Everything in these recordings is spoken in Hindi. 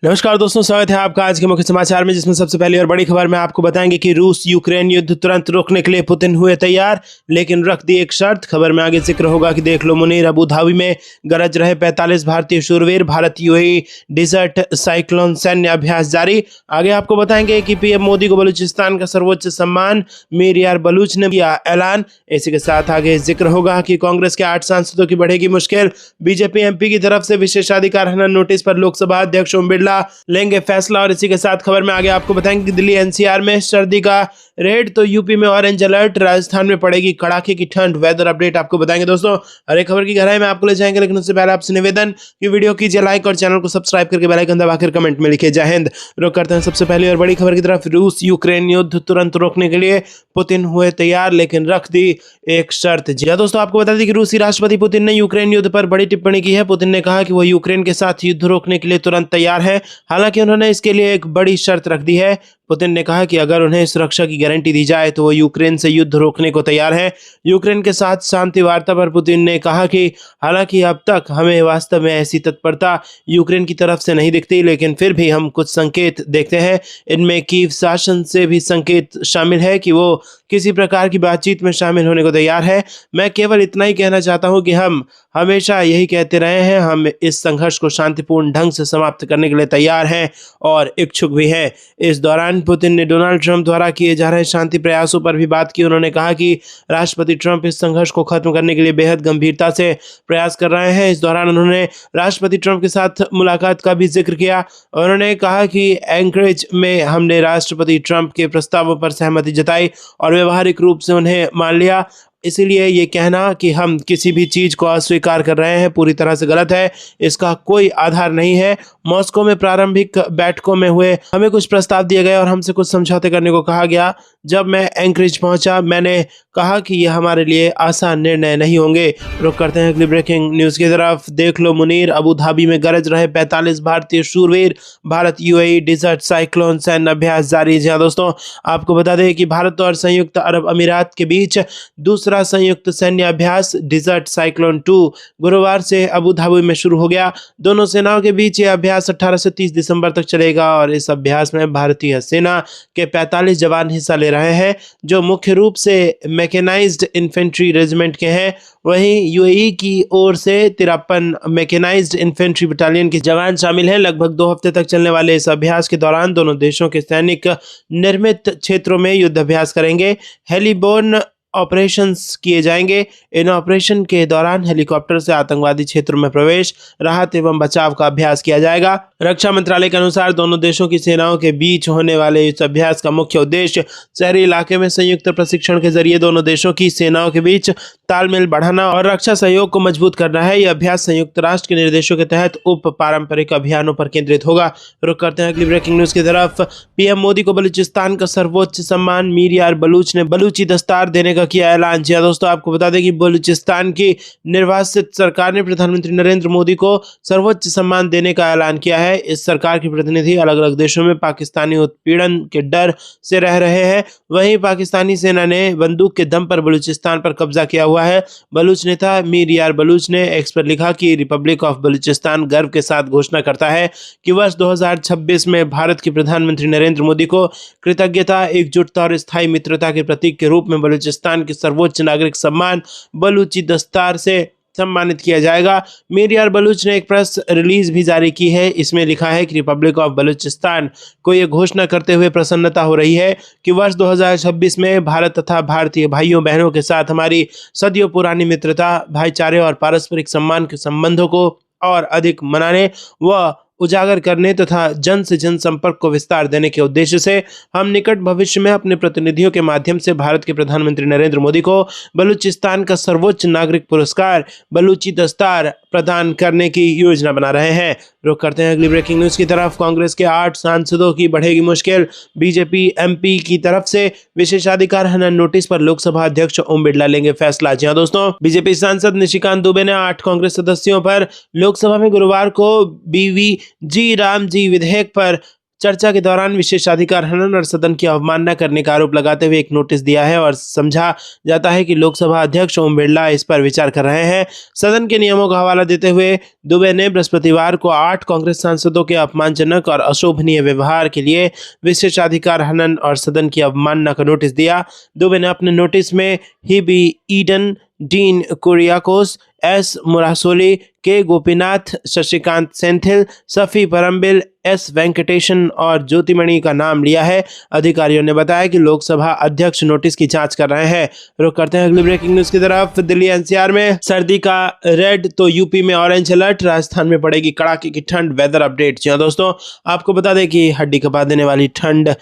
नमस्कार दोस्तों, स्वागत है आपका आज के मुख्य समाचार में, जिसमें सबसे पहली और बड़ी खबर में आपको बताएंगे कि रूस यूक्रेन युद्ध तुरंत रोकने के लिए पुतिन हुए तैयार, लेकिन रख दी एक शर्त। खबर में आगे जिक्र होगा कि देख लो मुनीर, अबू धाबी में गरज रहे 45 भारतीय शूरवीर, भारत यूएई डिजर्ट साइक्लोन सैन्य अभ्यास जारी। आगे आपको बताएंगे कि पीएम मोदी को बलूचिस्तान का सर्वोच्च सम्मान मीर यार बलूच ने किया ऐलान। इसी के साथ आगे जिक्र होगा कि कांग्रेस के 8 सांसदों की बढ़ेगी मुश्किल, बीजेपी एमपी की तरफ से विशेषाधिकार हनन नोटिस पर लोकसभा अध्यक्ष ओम बिरला लेंगे फैसला। और इसी के साथ खबर में आगे आपको बताएंगे कि दिल्ली एनसीआर में सर्दी का रेड, तो यूपी में ऑरेंज अलर्ट, राजस्थान में पड़ेगी कड़ाके की ठंड। वेदर अपडेट आपको बताएंगे दोस्तों, हर एक खबर की गहराई में आपको ले जाएंगे, लेकिन उससे पहले आपसे निवेदन कि वीडियो कीजिए लाइक और चैनल को सब्सक्राइब करके बेल आइकन दबाकर कमेंट में लिखिए जय हिंद। रुक करते हैं सबसे पहली और बड़ी खबर की तरफ। रूस यूक्रेन युद्ध तुरंत रोकने के लिए पुतिन हुए तैयार, लेकिन रख दी एक शर्त। जी दोस्तों, आपको बता दें कि रूसी राष्ट्रपति पुतिन ने यूक्रेन युद्ध पर बड़ी टिप्पणी की है। पुतिन ने कहा कि वो यूक्रेन के साथ युद्ध रोकने के लिए तुरंत तैयार है, हालांकि उन्होंने इसके लिए एक बड़ी शर्त रख दी है। पुतिन ने कहा कि अगर उन्हें सुरक्षा की गारंटी दी जाए तो वो यूक्रेन से युद्ध रोकने को तैयार है। यूक्रेन के साथ शांति वार्ता पर पुतिन ने कहा कि हालांकि अब तक हमें वास्तव में ऐसी तत्परता यूक्रेन की तरफ से नहीं दिखती, लेकिन फिर भी हम कुछ संकेत देखते हैं। इनमें कीव शासन से भी संकेत शामिल है कि वो किसी प्रकार की बातचीत में शामिल होने को तैयार है। मैं केवल इतना ही कहना चाहता हूं कि हम हमेशा यही कहते रहे हैं, हम इस संघर्ष को शांतिपूर्ण ढंग से समाप्त करने के लिए तैयार हैं और इच्छुक भी हैं। इस दौरान पुतिन ने डोनाल्ड ट्रंप द्वारा किए जा रहे शांति प्रयासों पर भी बात की। उन्होंने कहा कि राष्ट्रपति ट्रंप इस संघर्ष को खत्म करने के लिए बेहद गंभीरता से प्रयास कर रहे हैं। इस दौरान उन्होंने राष्ट्रपति ट्रंप के साथ मुलाकात का भी जिक्र किया। उन्होंने कहा कि एंकरेज में हमने राष्ट्रपति ट्रंप के प्रस्तावों पर सहमति जताई और व्यवहारिक रूप से उन्हें मान लिया। इसीलिए ये कहना कि हम किसी भी चीज को अस्वीकार कर रहे हैं पूरी तरह से गलत है, इसका कोई आधार नहीं है। मॉस्को में प्रारंभिक बैठकों में हुए हमें कुछ प्रस्ताव दिए गए और हमसे कुछ समझौते करने को कहा गया। जब मैं एंकरेज पहुंचा, मैंने कहा कि ये हमारे लिए आसान निर्णय नहीं होंगे। रुक करते हैं अगली ब्रेकिंग न्यूज की तरफ। देख लो मुनीर, अबू धाबी में गरज रहे 45 भारतीय शूरवीर, भारत यूएई डिजर्ट साइक्लोन सैन्य अभ्यास जारी। जी दोस्तों, आपको बता दें कि भारत और संयुक्त अरब अमीरात के बीच दूसरा संयुक्त सैन्य अभ्यास डिजर्ट साइक्लोन 2 गुरुवार से अबू धाबी में शुरू हो गया। दोनों सेनाओं के बीच यह अभ्यास 18 से 30 दिसंबर तक चलेगा और इस अभ्यास में भारतीय सेना के 45 जवान हिस्सा ले रहे हैं, जो मुख्य रूप से मैकेनाइज्ड इन्फेंट्री रेजिमेंट के हैं। वहीं यूएई की ओर से 53 मैकेनाइज्ड इन्फेंट्री बटालियन के जवान शामिल हैं। लगभग 2 हफ्ते तक चलने वाले इस अभ्यास के दौरान दोनों देशों के सैनिक निर्मित क्षेत्रों में युद्ध अभ्यास करेंगे। हेलीबोर्न ऑपरेशंस किए जाएंगे। इन ऑपरेशन के दौरान हेलीकॉप्टर से आतंकवादी क्षेत्रों में प्रवेश, राहत एवं बचाव का अभ्यास किया जाएगा। रक्षा मंत्रालय के अनुसार दोनों देशों की सेनाओं के बीच होने वाले इस अभ्यास का मुख्य उद्देश्य शहरी इलाके में संयुक्त प्रशिक्षण के जरिए दोनों देशों की सेनाओं के बीच तालमेल बढ़ाना और रक्षा सहयोग को मजबूत करना है। यह अभ्यास संयुक्त राष्ट्र के निर्देशों के तहत उप पारंपरिक अभियानों पर केंद्रित होगा। रुक करते हैं अगली ब्रेकिंग न्यूज की तरफ। पीएम मोदी को बलूचिस्तान का सर्वोच्च सम्मान मीर यार बलूच ने बलूची दस्तार देने का किया ऐलान। जी दोस्तों, आपको बता दें कि बलूचिस्तान की निर्वासित सरकार ने प्रधानमंत्री नरेंद्र मोदी को सर्वोच्च सम्मान देने का ऐलान किया है। इस सरकार के प्रतिनिधि अलग अलग देशों में पाकिस्तानी उत्पीड़न के डर से रह रहे हैं। वहीं पाकिस्तानी सेना ने बंदूक के दम पर बलूचिस्तान पर कब्जा किया हुआ है। बलूच नेता मीर यार बलूच ने एक्स पर लिखा कि रिपब्लिक ऑफ बलूचिस्तान गर्व के साथ घोषणा करता है कि वर्ष 2026 में भारत के प्रधानमंत्री नरेंद्र मोदी को कृतज्ञता, एकजुटता और स्थायी मित्रता के प्रतीक के रूप में बलूचिस्तान के सर्वोच्च नागरिक सम्मान बलूची दस्तार से सम्मानित किया जाएगा। मीर यार बलूच ने एक प्रेस रिलीज भी जारी की है। इसमें लिखा है कि रिपब्लिक ऑफ बलूचिस्तान को यह घोषणा करते हुए प्रसन्नता हो रही है कि वर्ष 2026 में भारत तथा भारतीय भाइयों बहनों के साथ हमारी सदियों पुरानी मित्रता, भाईचारे और पारस्परिक सम्मान के संबंधों को और अधिक मनाने व उजागर करने तथा जन से जन संपर्क को विस्तार देने के उद्देश्य से हम निकट भविष्य में अपने प्रतिनिधियों के माध्यम से भारत के प्रधानमंत्री नरेंद्र मोदी को बलूचिस्तान का सर्वोच्च नागरिक पुरस्कार बलूची दस्तार प्रदान करने की योजना बना रहे हैं। रुक करते हैं अगली ब्रेकिंग न्यूज की तरफ। कांग्रेस के 8 सांसदों की बढ़ेगी मुश्किल, बीजेपी एमपी की तरफ से विशेषाधिकार हनन नोटिस पर लोकसभा अध्यक्ष ओम बिरला लेंगे फैसला। जी दोस्तों, बीजेपी सांसद निशिकांत दुबे ने 8 कांग्रेस सदस्यों पर लोकसभा में गुरुवार को बीवी जी राम जी विधेयक पर चर्चा के दौरान विशेषाधिकार हनन और सदन की अवमानना करने का आरोप लगाते हुए एक नोटिस दिया है और समझा जाता है कि लोकसभा अध्यक्ष ओम बिरला इस पर विचार कर रहे हैं। सदन के नियमों का हवाला देते हुए दुबे ने बृहस्पतिवार को 8 कांग्रेस सांसदों के अपमानजनक और अशोभनीय व्यवहार के लिए विशेषाधिकार हनन और सदन की अवमानना का नोटिस दिया। दुबे ने अपने नोटिस में Hibi Eden, Dean Kuriakose, S Murasoli, K Gopinath, Shashikant Senthil, Shafi Parambil, S Venkatesan और ज्योतिमणि का नाम लिया है। अधिकारियों ने बताया कि लोकसभा अध्यक्ष नोटिस की जांच कर रहे हैं। रुक करते हैं अगली ब्रेकिंग न्यूज की तरफ। दिल्ली एनसीआर में सर्दी का रेड तो यूपी में ऑरेंज अलर्ट। राजस्थान में पड़ेगी कड़ाके की ठंड। Weather update. जी हाँ दोस्तों, आपको बता दें कि हड्डी कपा देने वाली ठंड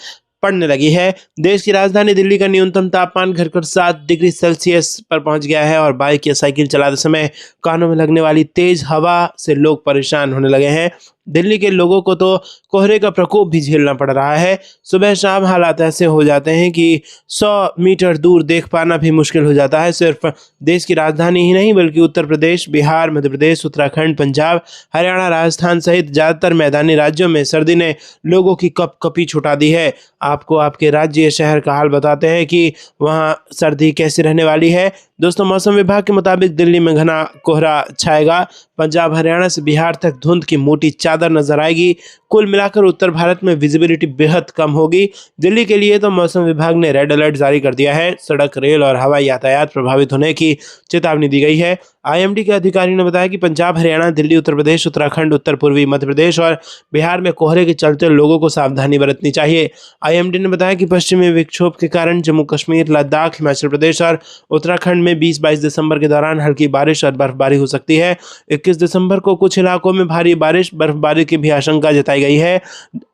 पड़ने लगी है। देश की राजधानी दिल्ली का न्यूनतम तापमान घटकर 7 डिग्री सेल्सियस पर पहुंच गया है और बाइक या साइकिल चलाते समय कानों में लगने वाली तेज हवा से लोग परेशान होने लगे हैं। दिल्ली के लोगों को तो कोहरे का प्रकोप भी झेलना पड़ रहा है। सुबह शाम हालात ऐसे हो जाते हैं कि 100 मीटर दूर देख पाना भी मुश्किल हो जाता है। सिर्फ देश की राजधानी ही नहीं बल्कि उत्तर प्रदेश, बिहार, मध्य प्रदेश, उत्तराखंड, पंजाब, हरियाणा, राजस्थान सहित ज़्यादातर मैदानी राज्यों में सर्दी ने लोगों की कपकपी छुटा दी है। आपको आपके राज्य या शहर का हाल बताते हैं कि वहाँ सर्दी कैसी रहने वाली है। दोस्तों, मौसम विभाग के मुताबिक दिल्ली में घना कोहरा छाएगा। पंजाब, हरियाणा से बिहार तक धुंध की मोटी चादर नजर आएगी। कुल मिलाकर उत्तर भारत में विजिबिलिटी बेहद कम होगी। दिल्ली के लिए तो मौसम विभाग ने रेड अलर्ट जारी कर दिया है। सड़क, रेल और हवाई यातायात प्रभावित होने की चेतावनी दी गई है। आईएमडी के अधिकारी ने बताया कि पंजाब, हरियाणा, दिल्ली, उत्तर प्रदेश, उत्तराखंड, उत्तर पूर्वी मध्य प्रदेश और बिहार में कोहरे के चलते लोगों को सावधानी बरतनी चाहिए। आईएमडी ने बताया कि पश्चिमी विक्षोभ के कारण जम्मू कश्मीर, लद्दाख, हिमाचल प्रदेश और उत्तराखंड में 20-22 दिसंबर के दौरान हल्की बारिश और बर्फबारी हो सकती है। 21 दिसंबर को कुछ इलाकों में भारी बारिश, बर्फबारी की भी आशंका जताई गई है।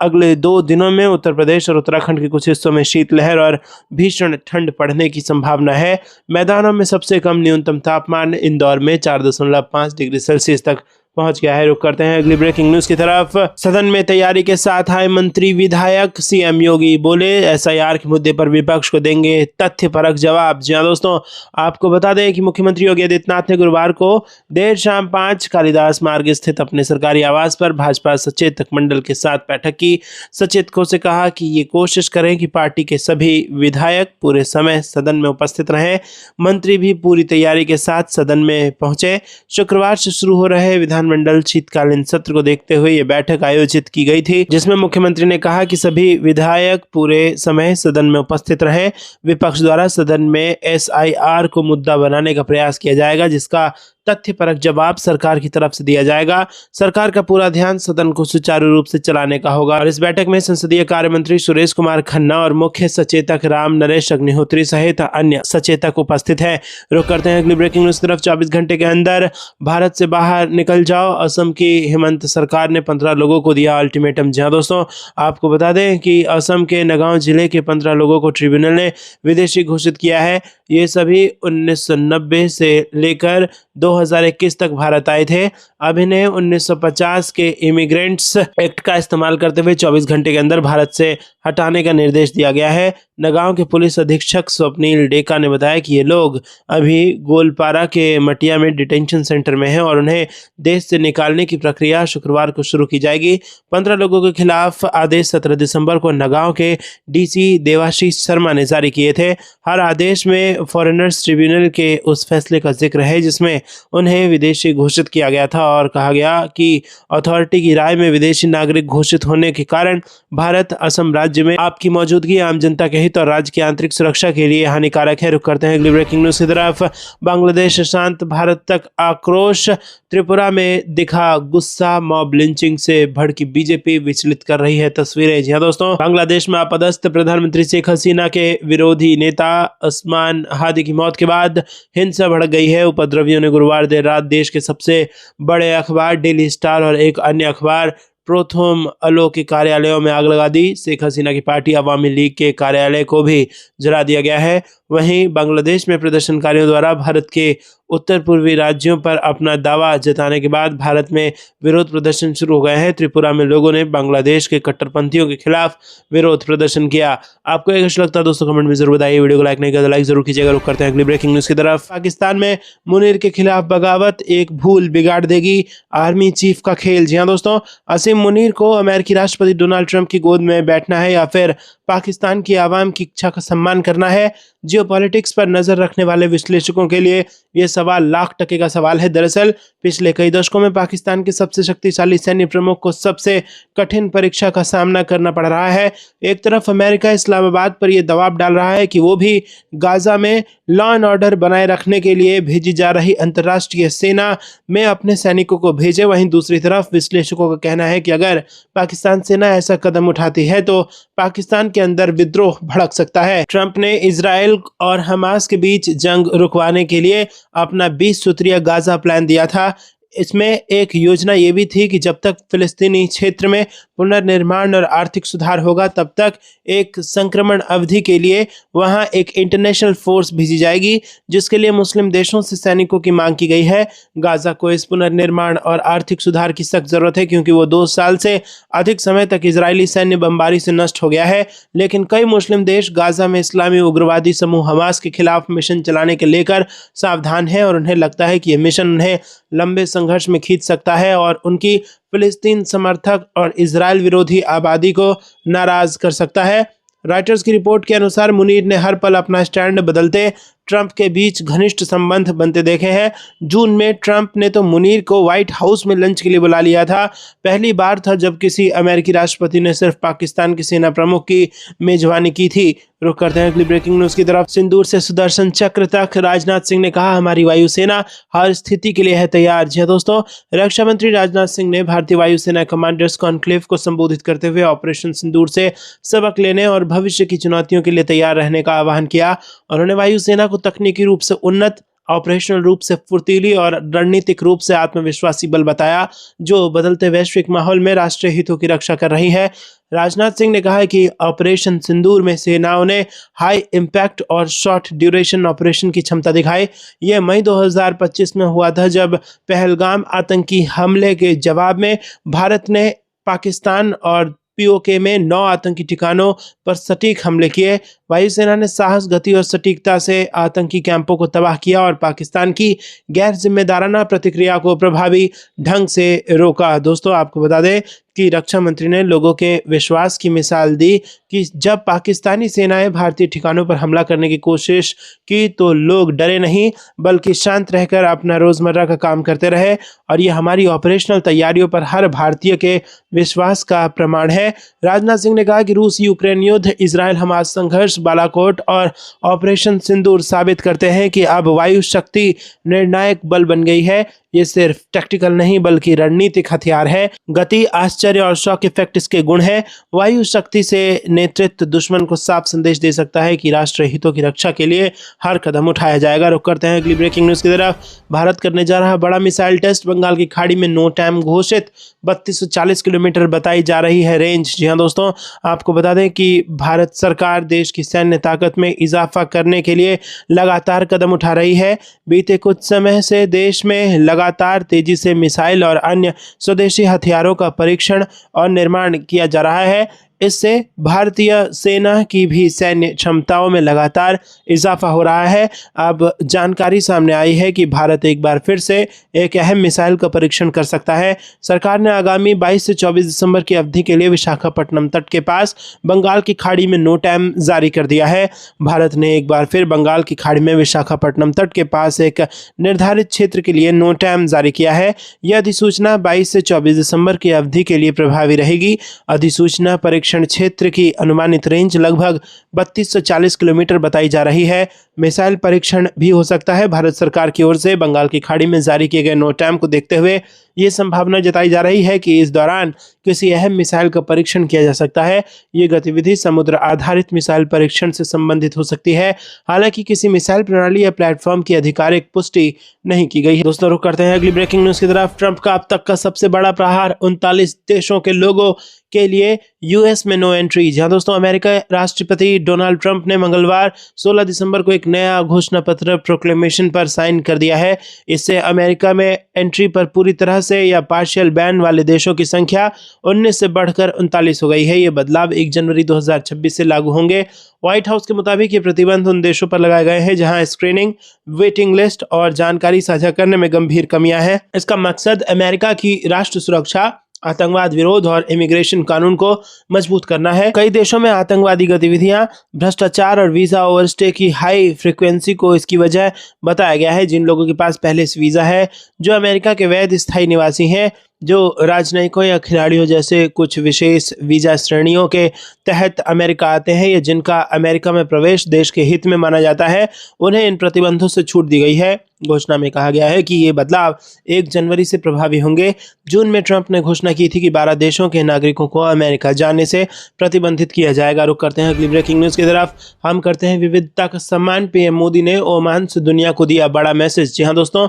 अगले 2 दिनों में उत्तर प्रदेश और उत्तराखंड के कुछ हिस्सों में शीतलहर और भीषण ठंड पड़ने की संभावना है। मैदानों में सबसे कम न्यूनतम तापमान इंदौर में 4.5 डिग्री सेल्सियस तक पहुंच गया है। रुक करते हैं अगली ब्रेकिंग न्यूज की तरफ। सदन में तैयारी के साथ आए मंत्री विधायक। सीएम योगी बोले एसआईआर के मुद्दे पर विपक्ष को देंगे तथ्यपरक जवाब। जी हां दोस्तों, आपको बता दें कि मुख्यमंत्री योगी आदित्यनाथ ने गुरुवार को देर शाम 5 कालिदास मार्ग स्थित अपने सरकारी आवास पर भाजपा सचेतक मंडल के साथ बैठक की। सचेतकों से कहा कि ये कोशिश करें कि पार्टी के सभी विधायक पूरे समय सदन में उपस्थित रहें। मंत्री भी पूरी तैयारी के साथ सदन में पहुंचे। शुक्रवार से शुरू हो रहे विधानमंडल शीतकालीन सत्र को देखते हुए ये बैठक आयोजित की गई थी, जिसमें मुख्यमंत्री ने कहा कि सभी विधायक पूरे समय सदन में उपस्थित रहें। विपक्ष द्वारा सदन में एसआईआर को मुद्दा बनाने का प्रयास किया जाएगा, जिसका तथ्यपरक जवाब सरकार की तरफ से दिया जाएगा। सरकार का पूरा ध्यान सदन को सुचारू रूप से चलाने का होगा। और इस बैठक में संसदीय कार्य मंत्री सुरेश कुमार खन्ना और मुख्य सचेतक राम नरेश अग्निहोत्री सहित अन्य सचेतक उपस्थित हैं। रुक करते हैं अगली ब्रेकिंग न्यूज तरफ। 24 घंटे के अंदर भारत से बाहर निकल जाओ। असम की हेमंत सरकार ने 15 लोगों को दिया अल्टीमेटम। जी हां दोस्तों, आपको बता दें कि असम के नगांव जिले के 15 लोगों को ट्रिब्यूनल ने विदेशी घोषित किया है। ये सभी 1990 से लेकर 2021 तक भारत आए थे। अब इन्हें 1950 के इमिग्रेंट्स एक्ट का इस्तेमाल करते हुए 24 घंटे के अंदर भारत से हटाने का निर्देश दिया गया है। नगांव के पुलिस अधीक्षक स्वप्निल डेका ने बताया कि ये लोग अभी गोलपारा के मटिया में डिटेंशन सेंटर में हैं और उन्हें देश से निकालने की प्रक्रिया शुक्रवार को शुरू की जाएगी। 15 लोगों के खिलाफ आदेश 17 दिसंबर को नगांव के डीसी देवाशीष शर्मा ने जारी किए थे। हर आदेश में फॉरेनर्स ट्रिब्यूनल के उस फैसले का जिक्र है जिसमें उन्हें विदेशी घोषित किया गया था और कहा गया कि अथॉरिटी की राय में विदेशी नागरिक घोषित होने के कारण भारत असम राज्य में आपकी मौजूदगी आम जनता के हित और राज्य की आंतरिक सुरक्षा के लिए हानिकारक है। रुक करते हैं अगली ब्रेकिंग न्यूज की तरफ। बांग्लादेश शांत, भारत तक आक्रोश। त्रिपुरा में दिखा गुस्सा। मॉब लिंचिंग से भड़की बीजेपी विचलित कर रही है तस्वीरें। जी हां दोस्तों, बांग्लादेश में अपदस्थ प्रधानमंत्री शेख हसीना के विरोधी नेता उस्मान हादी की मौत के बाद हिंसा भड़क गई है। उपद्रवियों ने गुरुवार देर रात देश के सबसे बड़े अखबार डेली स्टार और एक अन्य अखबार प्रोथम अलो के कार्यालयों में आग लगा दी। शेख हसीना की पार्टी अवामी लीग के कार्यालय को भी जला दिया गया है। वहीं बांग्लादेश में प्रदर्शनकारियों द्वारा भारत के उत्तर पूर्वी राज्यों पर अपना दावा जताने के बाद भारत में विरोध प्रदर्शन शुरू हो गए हैं। त्रिपुरा में लोगों ने बांग्लादेश के कट्टरपंथियों के खिलाफ विरोध प्रदर्शन किया। आपको एक अच्छा लगता है दोस्तों कमेंट में जरूर बताइए। वीडियो को लाइक नहीं किया तो लाइक जरूर कीजिएगा। रुक करते हैं अगली ब्रेकिंग न्यूज की तरफ। पाकिस्तान में मुनीर के खिलाफ बगावत, एक भूल बिगाड़ देगी आर्मी चीफ का खेल। जी हाँ दोस्तों, असीम मुनीर को अमेरिकी राष्ट्रपति डोनाल्ड ट्रंप की गोद में बैठना है या फिर पाकिस्तान की आवाम की इच्छा का सम्मान करना है? जियोपॉलिटिक्स पर नजर रखने वाले विश्लेषकों के लिए यह सवाल लाख टके का सवाल है। दरअसल पिछले कई दशकों में पाकिस्तान के सबसे शक्तिशाली सैन्य प्रमुख को सबसे कठिन परीक्षा का सामना करना पड़ रहा है। एक तरफ अमेरिका इस्लामाबाद पर यह दबाव डाल रहा है कि वो भी गाजा में लॉ एंड ऑर्डर बनाए रखने के लिए भेजी जा रही अंतर्राष्ट्रीय सेना में अपने सैनिकों को भेजे। वहीं दूसरी तरफ विश्लेषकों का कहना है कि अगर पाकिस्तान सेना ऐसा कदम उठाती है तो पाकिस्तान के अंदर विद्रोह भड़क सकता है। ट्रंप ने इजराइल और हमास के बीच जंग रुकवाने के लिए अपना 20 सूत्रीय गाजा प्लान दिया था। इसमें एक योजना ये भी थी कि जब तक फिलिस्तीनी क्षेत्र में पुनर्निर्माण और आर्थिक सुधार होगा तब तक एक संक्रमण अवधि के लिए वहां एक इंटरनेशनल फोर्स भेजी जाएगी, जिसके लिए मुस्लिम देशों से सैनिकों की मांग की गई है। गाजा को इस पुनर्निर्माण और आर्थिक सुधार की सख्त जरूरत है क्योंकि वो 2 साल से अधिक समय तक इजरायली सैन्य बमबारी से नष्ट हो गया है। लेकिन कई मुस्लिम देश गाजा में इस्लामी उग्रवादी समूह हमास के खिलाफ मिशन चलाने के लेकर सावधान हैं और उन्हें लगता है कि यह मिशन उन्हें लंबे संघर्ष में खींच सकता है और उनकी फिलिस्तीन समर्थक और इजराइल विरोधी आबादी को नाराज कर सकता है। रॉयटर्स की रिपोर्ट के अनुसार मुनीर ने हर पल अपना स्टैंड बदलते ट्रंप के बीच घनिष्ठ संबंध बनते देखे हैं। जून में ट्रंप ने तो मुनीर को व्हाइट हाउस में लंच के लिए बुला लिया था। पहली बार था जब किसी अमेरिकी राष्ट्रपति ने सिर्फ पाकिस्तान के सेना प्रमुख की मेजबानी की थी। रुक करते हैं अगली ब्रेकिंग न्यूज की तरफ। सिंदूर से सुदर्शन चक्र तक राजनाथ सिंह ने कहा, हमारी वायुसेना हर स्थिति के लिए है तैयार। जी दोस्तों, रक्षा मंत्री राजनाथ सिंह ने भारतीय वायुसेना कमांडर्स कॉन्क्लेव को संबोधित करते हुए ऑपरेशन सिंदूर से सबक लेने और भविष्य की चुनौतियों के लिए तैयार रहने का आह्वान किया। उन्होंने वायुसेना को तकनीकी रूप से उन्नत, ऑपरेशनल रूप से फुर्तीली और रणनीतिक रूप से आत्मविश्वासी बल बताया, जो बदलते वैश्विक माहौल में राष्ट्रीय हितों की रक्षा कर रही है। राजनाथ सिंह ने कहा कि ऑपरेशन सिंदूर में सेनाओं ने हाई इम्पैक्ट और शॉर्ट ड्यूरेशन ऑपरेशन की क्षमता दिखाई। यह मई 2025 में हुआ था जब पहलगाम आतंकी हमले के जवाब में भारत ने पाकिस्तान और पीओके में 9 आतंकी ठिकानों पर सटीक हमले किए। वायुसेना ने साहस, गति और सटीकता से आतंकी कैंपों को तबाह किया और पाकिस्तान की गैर जिम्मेदाराना प्रतिक्रिया को प्रभावी ढंग से रोका। दोस्तों, आपको बता दें कि रक्षा मंत्री ने लोगों के विश्वास की मिसाल दी कि जब पाकिस्तानी सेनाएं भारतीय ठिकानों पर हमला करने की कोशिश की तो लोग डरे नहीं बल्कि शांत रहकर अपना रोजमर्रा का काम करते रहे, और ये हमारी ऑपरेशनल तैयारियों पर हर भारतीय के विश्वास का प्रमाण है। राजनाथ सिंह ने कहा कि रूस यूक्रेन युद्ध, इजराइल हमास संघर्ष, बालाकोट और ऑपरेशन सिंदूर साबित करते हैं कि अब वायु शक्ति निर्णायक बल बन गई है। ये सिर्फ टैक्टिकल नहीं बल्कि रणनीतिक हथियार है। गति, आश्चर्य और शॉक इफेक्ट इसके गुण है। वायु शक्ति से नेतृत्व दुश्मन को साफ संदेश दे सकता है कि राष्ट्रीय हितों की रक्षा के लिए हर कदम उठाया जाएगा। रुक करते हैं अगली ब्रेकिंग न्यूज की तरफ। भारत करने जा रहा बड़ा मिसाइल टेस्ट, बंगाल की खाड़ी में नो टाइम घोषित, 3240 किलोमीटर बताई जा रही है रेंज। जी हाँ दोस्तों, आपको बता दें कि भारत सरकार देश की सैन्य ताकत में इजाफा करने के लिए लगातार कदम उठा रही है। बीते कुछ समय से देश में लगातार तेजी से मिसाइल और अन्य स्वदेशी हथियारों का परीक्षण और निर्माण किया जा रहा है। इससे भारतीय सेना की भी सैन्य क्षमताओं में लगातार इजाफा हो रहा है। अब जानकारी सामने आई है कि भारत एक बार फिर से एक अहम मिसाइल का परीक्षण कर सकता है। सरकार ने आगामी 22 से 24 दिसंबर की अवधि के लिए विशाखापट्टनम तट के पास बंगाल की खाड़ी में नो टाइम जारी कर दिया है। भारत ने एक बार फिर बंगाल की खाड़ी में विशाखापट्टनम तट के पास एक निर्धारित क्षेत्र के लिए नो टाइम जारी किया है। यह अधिसूचना 22 से 24 दिसंबर की अवधि के लिए प्रभावी रहेगी। अधिसूचना परीक्षण क्षेत्र की अनुमानित रेंज लगभग 3240 किलोमीटर बताई जा रही है। मिसाइल परीक्षण भी हो सकता है। भारत सरकार की ओर से बंगाल की खाड़ी में जारी किए गए नो टाइम को देखते हुए ये संभावना जताई जा रही है कि इस दौरान किसी अहम मिसाइल का परीक्षण किया जा सकता है। ये गतिविधि समुद्र आधारित मिसाइल परीक्षण से संबंधित हो सकती है। हालांकि किसी मिसाइल प्रणाली या प्लेटफॉर्म की आधिकारिक पुष्टि नहीं की गई है। दोस्तों, रुक करते हैं अगली ब्रेकिंग न्यूज की तरफ। ट्रंप का अब तक का सबसे बड़ा प्रहार, 39 देशों के लोगों के लिए यूएस में नो एंट्री। जहां दोस्तों, अमेरिका राष्ट्रपति डोनाल्ड ट्रंप ने मंगलवार 16 दिसंबर को एक नया घोषणा पत्र प्रोक्लेमेशन पर साइन कर दिया है। इससे अमेरिका में एंट्री पर पूरी तरह से या पार्शियल बैन वाले देशों की संख्या 19 से बढ़कर 39 हो गई है। ये बदलाव 1 जनवरी 2026 से लागू होंगे। व्हाइट हाउस के मुताबिक ये प्रतिबंध उन देशों पर लगाए गए हैं जहां स्क्रीनिंग, वेटिंग लिस्ट और जानकारी साझा करने में गंभीर कमियां हैं। इसका मकसद अमेरिका की राष्ट्र सुरक्षा, आतंकवाद विरोध और इमिग्रेशन कानून को मजबूत करना है। कई देशों में आतंकवादी गतिविधियां, भ्रष्टाचार और वीजा ओवरस्टे की हाई फ्रीक्वेंसी को इसकी वजह बताया गया है। जिन लोगों के पास पहले से वीजा है, जो अमेरिका के वैध स्थायी निवासी हैं, जो राजनयिकों या खिलाड़ियों जैसे कुछ विशेष वीजा श्रेणियों के तहत अमेरिका आते हैं या जिनका अमेरिका में प्रवेश देश के हित में माना जाता है, उन्हें इन प्रतिबंधों से छूट दी गई है। घोषणा में कहा गया है कि ये बदलाव 1 जनवरी से प्रभावी होंगे। जून में ट्रंप ने घोषणा की थी कि 12 देशों के नागरिकों को अमेरिका जाने से प्रतिबंधित किया जाएगा। रुक करते हैं अगली ब्रेकिंग न्यूज की तरफ। हम करते हैं विविधता का सम्मान। पीएम मोदी ने ओमान से दुनिया को दिया बड़ा मैसेज। जी हाँ दोस्तों,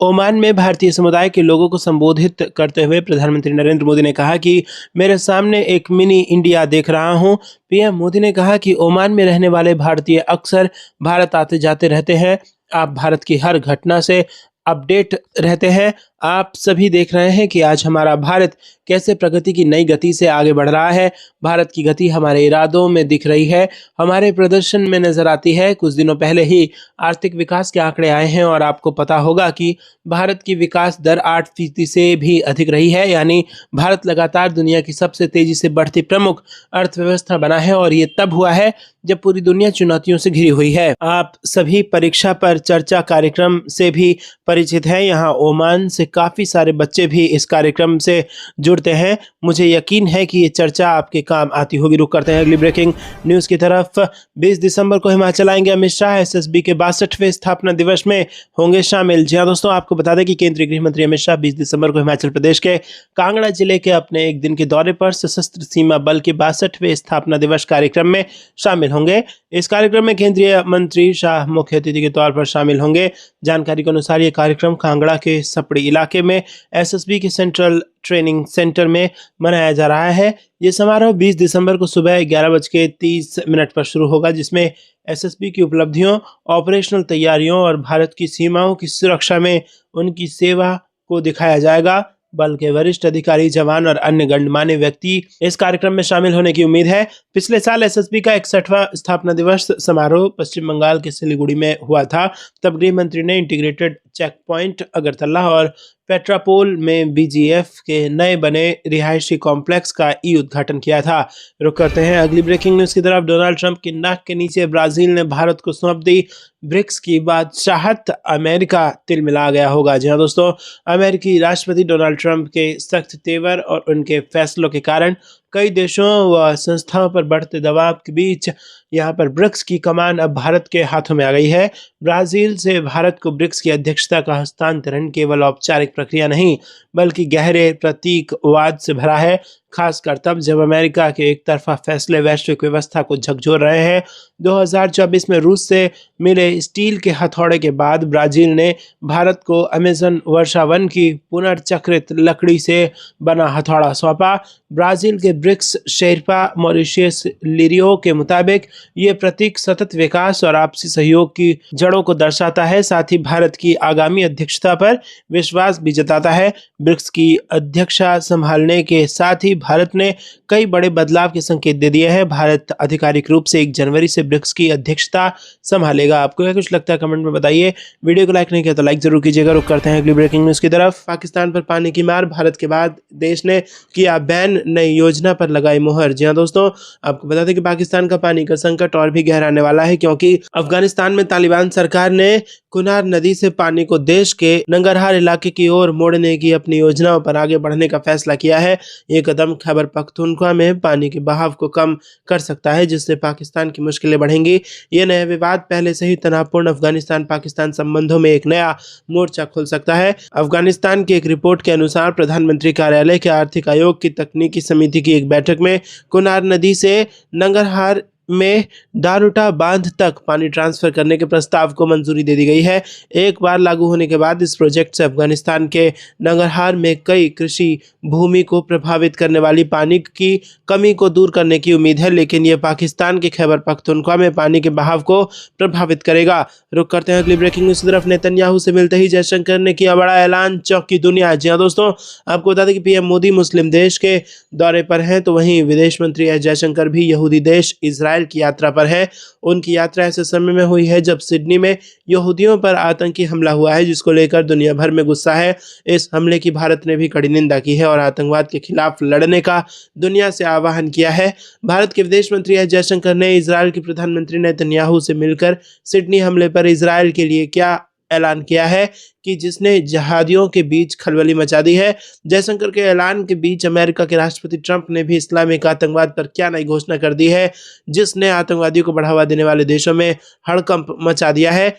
ओमान में भारतीय समुदाय के लोगों को संबोधित करते हुए प्रधानमंत्री नरेंद्र मोदी ने कहा कि मेरे सामने एक मिनी इंडिया देख रहा हूं। पीएम मोदी ने कहा कि ओमान में रहने वाले भारतीय अक्सर भारत आते जाते रहते हैं। आप भारत की हर घटना से अपडेट रहते हैं। आप सभी देख रहे हैं कि आज हमारा भारत कैसे प्रगति की नई गति से आगे बढ़ रहा है। भारत की गति हमारे इरादों में दिख रही है, हमारे प्रदर्शन में नजर आती है। कुछ दिनों पहले ही आर्थिक विकास के आंकड़े आए हैं और आपको पता होगा कि भारत की विकास दर 8% से भी अधिक रही है। यानी भारत लगातार दुनिया की सबसे तेजी से बढ़ती प्रमुख अर्थव्यवस्था बना है और ये तब हुआ है जब पूरी दुनिया चुनौतियों से घिरी हुई है। आप सभी परीक्षा पर चर्चा कार्यक्रम से भी परिचित हैं। यहाँ ओमान से काफी सारे बच्चे भी इस कार्यक्रम से जुड़ते हैं। मुझे यकीन है कि ये चर्चा आपके काम आती होगी। रुक करते हैं अगली ब्रेकिंग न्यूज की तरफ। 20 दिसंबर को हिमाचल आएंगे अमित शाह। एसएसबी के 62वें स्थापना दिवस में होंगे शामिल। जी हाँ दोस्तों, आपको बता दें कि केंद्रीय गृह मंत्री अमित शाह 20 दिसंबर को हिमाचल प्रदेश के कांगड़ा जिले के अपने एक दिन के दौरे पर सशस्त्र सीमा बल के 62वें स्थापना दिवस कार्यक्रम में शामिल होंगे। इस कार्यक्रम में केंद्रीय मंत्री शाह मुख्य अतिथि के तौर पर शामिल होंगे। जानकारी के अनुसार ये कार्यक्रम कांगड़ा के सपड़ी इलाके में एसएसबी के सेंट्रल ट्रेनिंग सेंटर में मनाया जा रहा है। ये समारोह 20 दिसंबर को सुबह 11:30 पर शुरू होगा, जिसमें एसएसबी की उपलब्धियों, ऑपरेशनल तैयारियों और भारत की सीमाओं की सुरक्षा में उनकी सेवा को दिखाया जाएगा। बल के वरिष्ठ अधिकारी, जवान और अन्य गणमान्य व्यक्ति इस कार्यक्रम में शामिल होने की उम्मीद है। पिछले साल एसएसबी का 61वां स्थापना दिवस समारोह पश्चिम बंगाल के सिलीगुड़ी में हुआ था। तब गृह मंत्री ने इंटीग्रेटेड चेक पॉइंट अगरतला और पेट्रापोल में बीजीएफ के नए बने रिहायशी कॉम्प्लेक्स का उद्घाटन किया था। रुक करते हैं अगली ब्रेकिंग न्यूज की तरफ। डोनाल्ड ट्रंप की नाक के नीचे ब्राजील ने भारत को सौंप दी ब्रिक्स की बादशाहत। अमेरिका तिलमिला गया होगा। जी हाँ दोस्तों, अमेरिकी राष्ट्रपति डोनाल्ड ट्रंप के सख्त तेवर और उनके फैसलों के कारण कई देशों व संस्थाओं पर बढ़ते दबाव के बीच यहाँ पर ब्रिक्स की कमान अब भारत के हाथों में आ गई है। ब्राजील से भारत को ब्रिक्स की अध्यक्षता का हस्तांतरण केवल औपचारिक प्रक्रिया नहीं, बल्कि गहरे प्रतीकवाद से भरा है, खासकर तब जब अमेरिका के एक तरफा फैसले वैश्विक व्यवस्था को झकझोर रहे हैं। 2024 में रूस से मिले स्टील के हथौड़े के बाद ब्राजील ने भारत को अमेजन वर्षा वन की पुनर्चक्रित लकड़ी से बना हथौड़ा सौंपा। ब्राजील के ब्रिक्स शेरपा मॉरिशियस लिरियो के मुताबिक ये प्रतीक सतत विकास और आपसी सहयोग की जड़ों को दर्शाता है। साथ ही भारत की आगामी अध्यक्षता पर विश्वास भी जताता है। ब्रिक्स की अध्यक्षता संभालने के साथ ही भारत ने कई बड़े बदलाव के संकेत दे दिए हैं। भारत आधिकारिक रूप से 1 जनवरी से ब्रिक्स की अध्यक्षता संभालेगा। आपको क्या कुछ लगता है कमेंट में बताइए। वीडियो को लाइक नहीं किया तो लाइक जरूर कीजिएगा। रुक करते हैं अगली ब्रेकिंग न्यूज की तरफ। पाकिस्तान पर पानी की मार, भारत के बाद देश ने किया बैन, नई योजना पर लगाई मुहर। जी हाँ दोस्तों, आपको बता दें कि पाकिस्तान का पानी का संकट और भी गहराने वाला है, क्योंकि अफगानिस्तान में तालिबान सरकार ने कुनार नदी से पानी को देश के नंगरहार इलाके की ओर मोड़ने की अपनी योजनाओं पर आगे बढ़ने का फैसला किया है। ये कदम कदम खैबर पख्तूनख्वा में पानी के बहाव को कम कर सकता है, जिससे पाकिस्तान की मुश्किलें बढ़ेंगी। ये नया विवाद पहले से ही तनावपूर्ण अफगानिस्तान पाकिस्तान संबंधों में एक नया मोर्चा खोल सकता है। अफगानिस्तान की एक रिपोर्ट के अनुसार प्रधानमंत्री कार्यालय के आर्थिक आयोग की तकनीकी समिति की एक बैठक में कुनार नदी से नंगरहार में दारुटा बांध तक पानी ट्रांसफर करने के प्रस्ताव को मंजूरी दे दी गई है। एक बार लागू होने के बाद इस प्रोजेक्ट से अफगानिस्तान के नंगरहार में कई कृषि भूमि को प्रभावित करने वाली पानी की कमी को दूर करने की उम्मीद है, लेकिन यह पाकिस्तान के खैबर पख्तूनख्वा में पानी के बहाव को प्रभावित करेगा। रुक करते हैं अगली ब्रेकिंग न्यूज की तरफ। नेतन्याहू से मिलते ही जयशंकर ने किया बड़ा ऐलान, चौंकी दुनिया। जी हाँ दोस्तों, आपको बता दें कि पीएम मोदी मुस्लिम देश के दौरे पर हैं, तो वहीं विदेश मंत्री एस जयशंकर भी यहूदी देश इजराइल की यात्रा पर है। उनकी यात्रा ऐसे समय में हुई है जब सिडनी में यहूदियों पर आतंकी हमला हुआ है, जिसको लेकर दुनिया भर में गुस्सा है। इस हमले की भारत ने भी कड़ी निंदा की है और आतंकवाद के खिलाफ लड़ने का दुनिया से आह्वान किया है। भारत के विदेश मंत्री एस जयशंकर ने इजराइल के प्रधानमंत्री नेतन्याहू से मिलकर सिडनी हमले पर इजराइल के लिए क्या ऐलान किया है कि जिसने जिहादियों के बीच खलबली मचा दी है। जयशंकर के ऐलान के बीच अमेरिका के राष्ट्रपति ट्रंप ने भी इस्लामिक आतंकवाद पर क्या नई घोषणा कर दी है, जिसने आतंकवादियों को बढ़ावा देने वाले देशों में हड़कंप मचा दिया है।